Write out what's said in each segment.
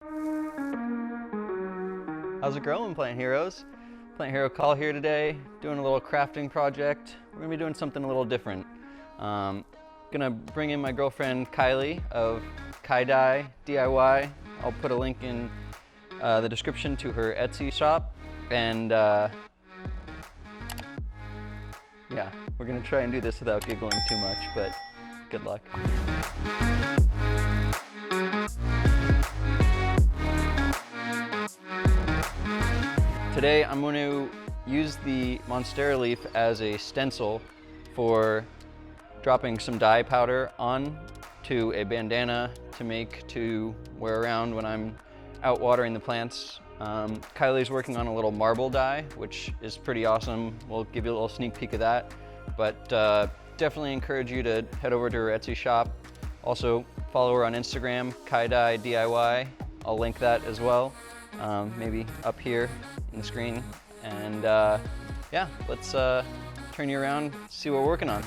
How's it going, Plant Heroes? Plant Hero Call here today, doing a little crafting project. We're gonna be doing something a little different. Gonna bring in my girlfriend Kylie of KyDye DIY. I'll put a link in the description to her Etsy shop. And yeah, we're gonna try and do this without giggling too much, but good luck. Today I'm going to use the Monstera leaf as a stencil for dropping some dye powder on to a bandana to wear around when I'm out watering the plants. Kylie's working on a little marble dye, which is pretty awesome. We'll give you a little sneak peek of that, but definitely encourage you to head over to her Etsy shop. Also follow her on Instagram, KyDye DIY. I'll link that as well, maybe up here in the screen. And yeah, let's turn you around, see what we're working on.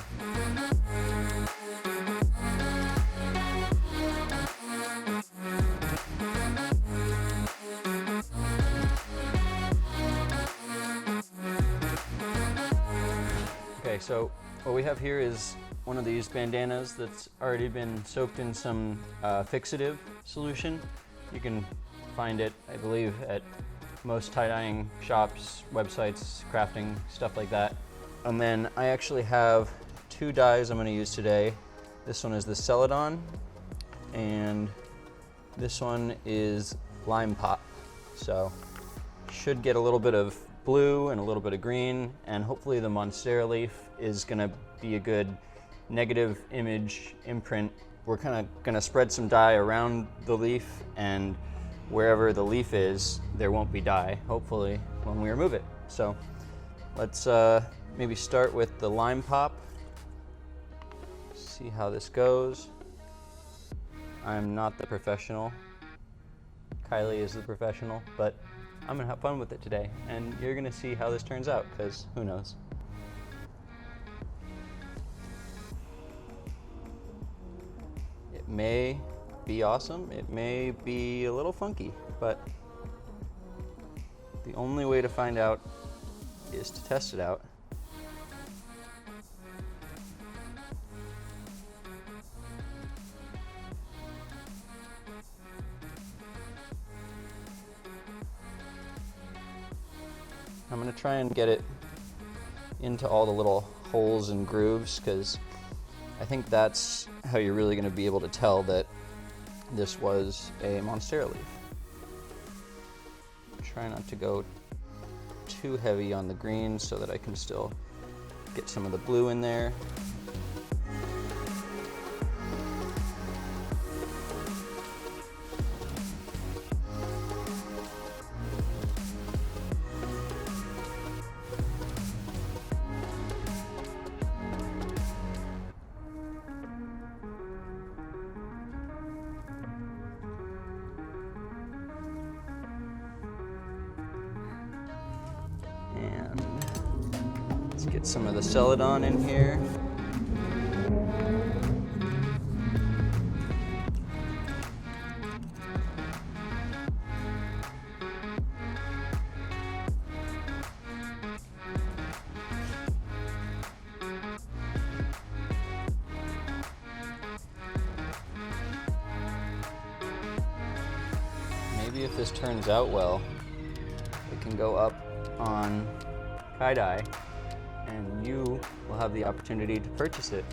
Okay, so what we have here is one of these bandanas that's already been soaked in some fixative solution. You can find it, I believe, at most tie-dyeing shops, websites, crafting, stuff like that. And then I actually have two dyes I'm going to use today. This one is the Celadon, and this one is Lime Pop. So should get a little bit of blue and a little bit of green, and hopefully the Monstera leaf is going to be a good negative image imprint. We're kind of going to spread some dye around the leaf, and wherever the leaf is, there won't be dye, hopefully, when we remove it. So let's maybe start with the Lime Pop, see how this goes. I'm not the professional. Kylie is the professional, but I'm gonna have fun with it today, and you're gonna see how this turns out, because who knows. It may be awesome, it may be a little funky, but the only way to find out is to test it out. I'm going to try and get it into all the little holes and grooves, because I think that's how you're really going to be able to tell that this was a Monstera leaf. Try not to go too heavy on the green so that I can still get some of the blue in there. And let's get some of the Celadon in here. Maybe if this turns out well, it can go up on KyDye, and you will have the opportunity to purchase it.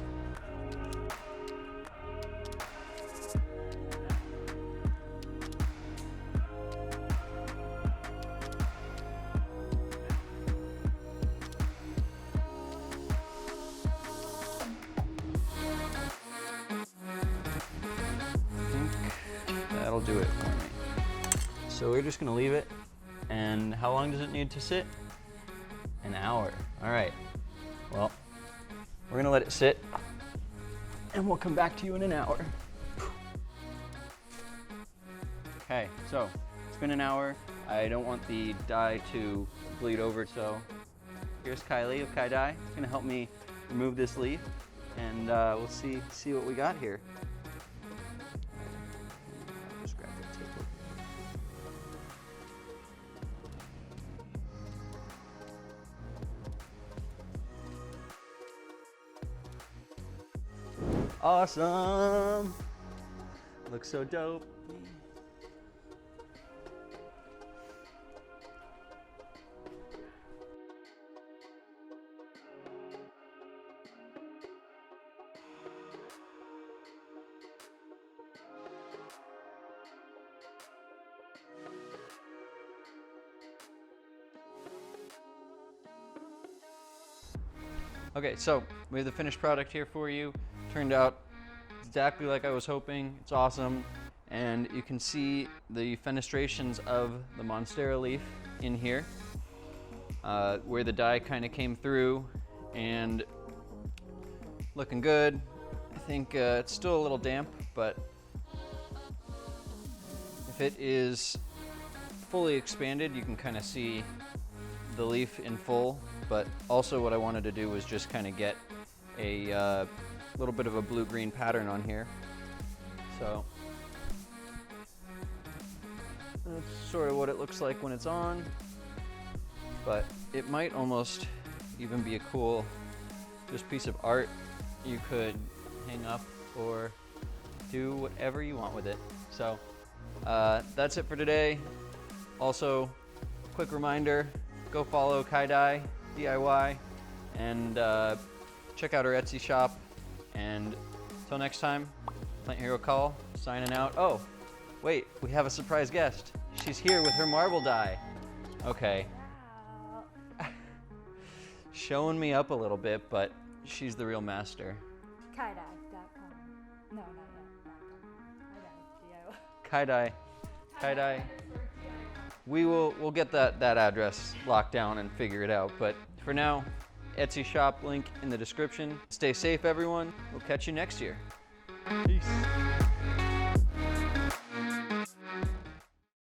I think that'll do it for me. So we're just gonna leave it. And how long does it need to sit? An hour. All right. Well, we're gonna let it sit, and we'll come back to you in an hour. Okay, so it's been an hour. I don't want the dye to bleed over, so here's Kylie of KyDye. It's gonna help me remove this leaf, and we'll see what we got here. Just grab the table. Awesome. Looks so dope. Okay, so we have the finished product here for you. Turned out exactly like I was hoping. It's awesome. And you can see the fenestrations of the Monstera leaf in here, where the dye kind of came through, and looking good. I think it's still a little damp, but if it is fully expanded, you can kind of see the leaf in full. But also what I wanted to do was just kind of get a little bit of a blue-green pattern on here. So that's sort of what it looks like when it's on, but it might almost even be a cool just piece of art you could hang up or do whatever you want with it. So that's it for today. Also, quick reminder, go follow KyDye DIY and check out our Etsy shop. And until next time, Plant Hero Call signing out. Oh, wait, we have a surprise guest. She's here with her marble dye. Okay. Showing me up a little bit, but she's the real master. KyDye.com. No, not yet. KyDye. KyDye. We'll get that address locked down and figure it out. But for now, Etsy shop link in the description. Stay safe, everyone. We'll catch you next year. Peace.